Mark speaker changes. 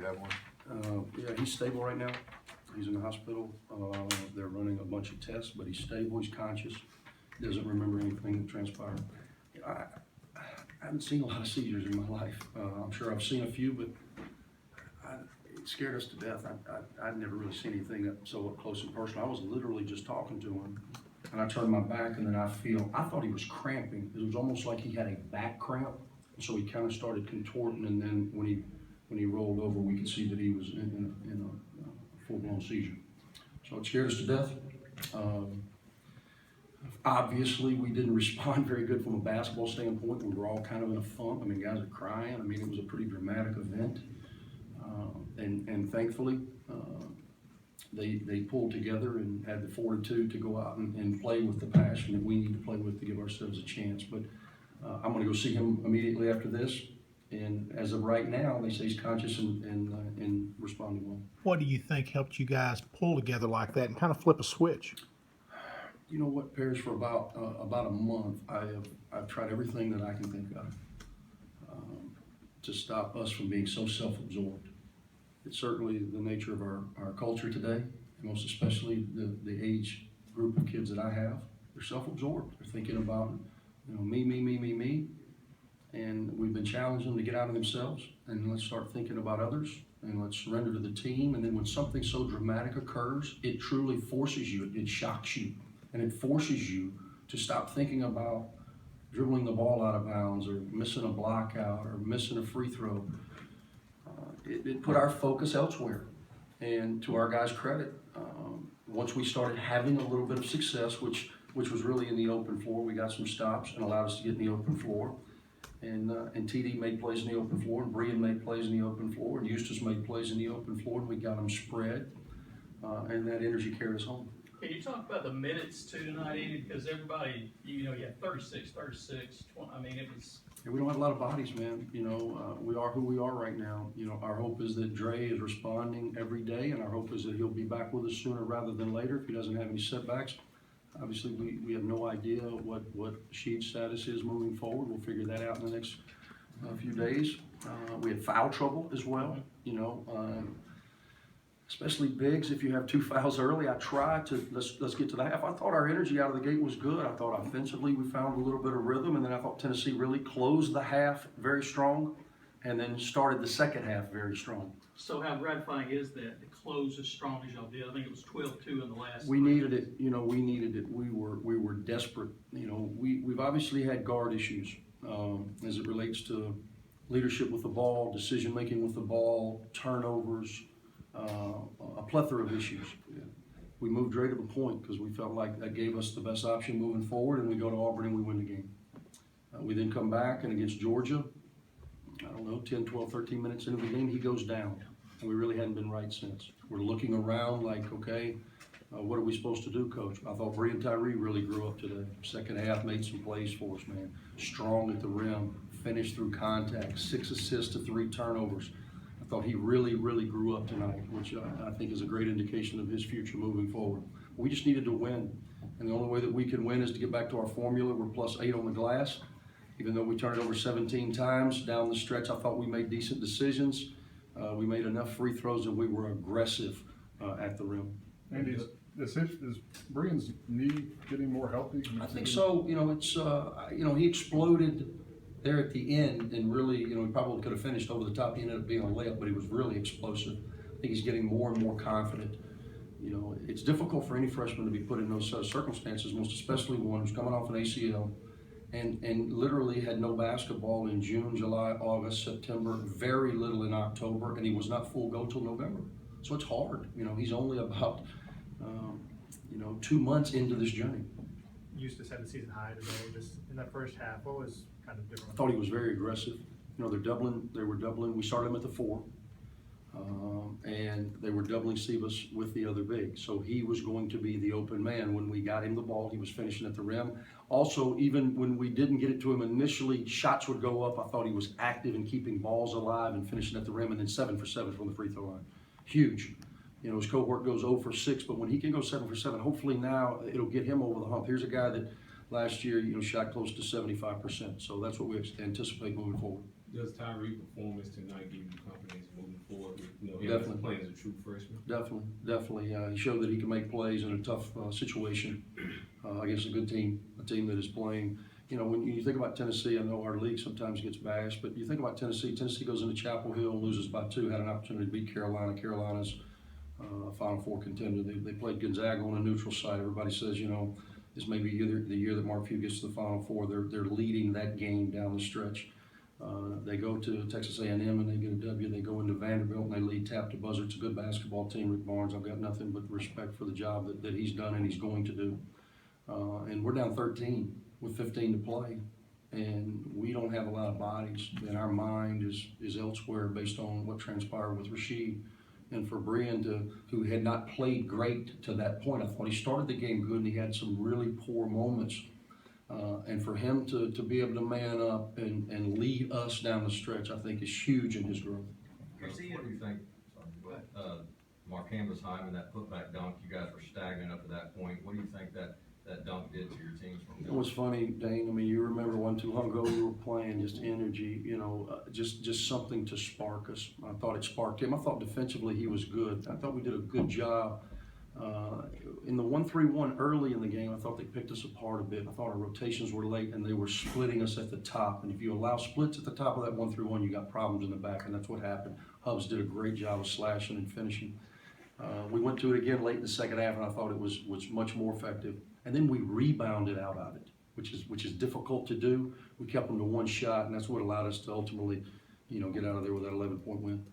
Speaker 1: that one?
Speaker 2: Yeah, he's stable right now. He's in the hospital. They're running a bunch of tests, but he's stable, he's conscious, doesn't remember anything that transpired. I haven't seen a lot of seizures in my life. I'm sure I've seen a few, but it scared us to death. I'd never really seen anything so up close and personal. I was literally just talking to him, and I turned my back, and then I thought he was cramping. It was almost like he had a back cramp, so he kind of started contorting, and then when he rolled over, we could see that he was in a full-blown seizure. So it scared us to death. Obviously, we didn't respond very good from a basketball standpoint. We were all kind of in a funk. I mean, guys are crying. I mean, it was a pretty dramatic event. And thankfully, they pulled together and had the fortitude to go out and play with the passion that we need to play with to give ourselves a chance. But I'm going to go see him immediately after this. And as of right now, they say he's conscious and responding well.
Speaker 3: What do you think helped you guys pull together like that and kind of flip a switch?
Speaker 2: You know what, Parrish, for about a month, I've tried everything that I can think of to stop us from being so self-absorbed. It's certainly the nature of our culture today, and most especially the age group of kids that I have. They're self-absorbed. They're thinking about, me. And we've been challenging them to get out of themselves and let's start thinking about others and let's surrender to the team. And then when something so dramatic occurs, it truly forces you, it shocks you, and it forces you to stop thinking about dribbling the ball out of bounds or missing a block out or missing a free throw. It put our focus elsewhere. And to our guys' credit, once we started having a little bit of success, which was really in the open floor, we got some stops and allowed us to get in the open floor. And TD made plays in the open floor, and Brian made plays in the open floor, and Eustace made plays in the open floor, and we got them spread, and that energy carried us home.
Speaker 4: Can you talk about the minutes too tonight, Andy? Because everybody, you had 36, 20, I mean, it was...
Speaker 2: And we don't have a lot of bodies, man. We are who we are right now. Our hope is that Dre is responding every day, and our hope is that he'll be back with us sooner rather than later if he doesn't have any setbacks. Obviously, we have no idea what Sheed's status is moving forward. We'll figure that out in the next few days. We had foul trouble as well, especially bigs. If you have 2 fouls early, I try to, let's get to the half. I thought our energy out of the gate was good. I thought offensively we found a little bit of rhythm, and then I thought Tennessee really closed the half very strong and then started the second half very strong.
Speaker 4: So how gratifying is that to close as strong as y'all did? I think it was 12-2 in the last.
Speaker 2: We needed it. We needed it. We were desperate. We've obviously had guard issues as it relates to leadership with the ball, decision making with the ball, turnovers, a plethora of issues. We moved Dre to the point because we felt like that gave us the best option moving forward, and we go to Auburn and we win the game. We then come back, and against Georgia, 10, 12, 13 minutes into the game, he goes down. And we really hadn't been right since. We're looking around like, okay, what are we supposed to do, Coach? I thought Brian Tyree really grew up today. Second half, made some plays for us, man. Strong at the rim, finished through contact, 6 assists to 3 turnovers. I thought he really, really grew up tonight, which I think is a great indication of his future moving forward. We just needed to win. And the only way that we can win is to get back to our formula. We're +8 on the glass. Even though we turned it over 17 times down the stretch, I thought we made decent decisions. We made enough free throws and we were aggressive at the rim.
Speaker 5: Andy, is Brian's knee getting more healthy?
Speaker 2: I think so. He exploded there at the end and really, he probably could have finished over the top. He ended up being a layup, but he was really explosive. I think he's getting more and more confident. It's difficult for any freshman to be put in those circumstances, most especially one who's coming off an ACL. And literally had no basketball in June, July, August, September, very little in October, and he was not full go till November. So it's hard. He's only about 2 months into this journey.
Speaker 6: Eustace had the season high today. Just in that first half, what was kind of different?
Speaker 2: I thought he was very aggressive. They were doubling. We started him at the 4. And they were doubling Sebas with the other big. So he was going to be the open man. When we got him the ball, he was finishing at the rim. Also, even when we didn't get it to him initially, shots would go up. I thought he was active in keeping balls alive and finishing at the rim, and then 7 for 7 from the free throw line. Huge. His cohort goes 0 for 6, but when he can go 7 for 7, hopefully now it'll get him over the hump. Here's a guy that last year, shot close to 75%. So that's what we anticipate moving forward.
Speaker 1: Does Tyree's performance tonight give you confidence moving forward with
Speaker 2: definitely.
Speaker 1: Playing as a true freshman.
Speaker 2: Definitely. He showed that he can make plays in a tough situation against a good team, a team that is playing. You know, when you think about Tennessee, I know our league sometimes gets bashed, but you think about Tennessee. Tennessee goes into Chapel Hill, loses by 2, had an opportunity to beat Carolina. Carolina's Final Four contender. They played Gonzaga on a neutral site. Everybody says, you know, this may be the year that Mark Few gets to the Final Four. They're leading that game down the stretch. They go to Texas A&M and they get a W. They go into Vanderbilt and they lead tap to buzzer. It's a good basketball team. Rick Barnes, I've got nothing but respect for the job that he's done and he's going to do. And we're down 13 with 15 to play, and we don't have a lot of bodies. And our mind is elsewhere based on what transpired with Rasheed. And for Brian, who had not played great to that point, I thought he started the game good and he had some really poor moments. And for him to be able to man up and lead us down the stretch, I think is huge in his growth.
Speaker 1: What do you think, Mark Hamlis Hyman, that putback dunk, you guys were stagnant up to that point. What do you think that dunk did to your teams from
Speaker 2: It was funny, Dane. I mean, you remember one too long ago we were playing just energy, you know, just something to spark us. I thought it sparked him. I thought defensively he was good. I thought we did a good job. In the 1-3-1 early in the game, I thought they picked us apart a bit. I thought our rotations were late and they were splitting us at the top. And if you allow splits at the top of that 1-3-1, you got problems in the back, and that's what happened. Hubs did a great job of slashing and finishing. We went to it again late in the second half, and I thought it was much more effective. And then we rebounded out of it, which is difficult to do. We kept them to one shot, and that's what allowed us to ultimately, you know, get out of there with that 11-point win.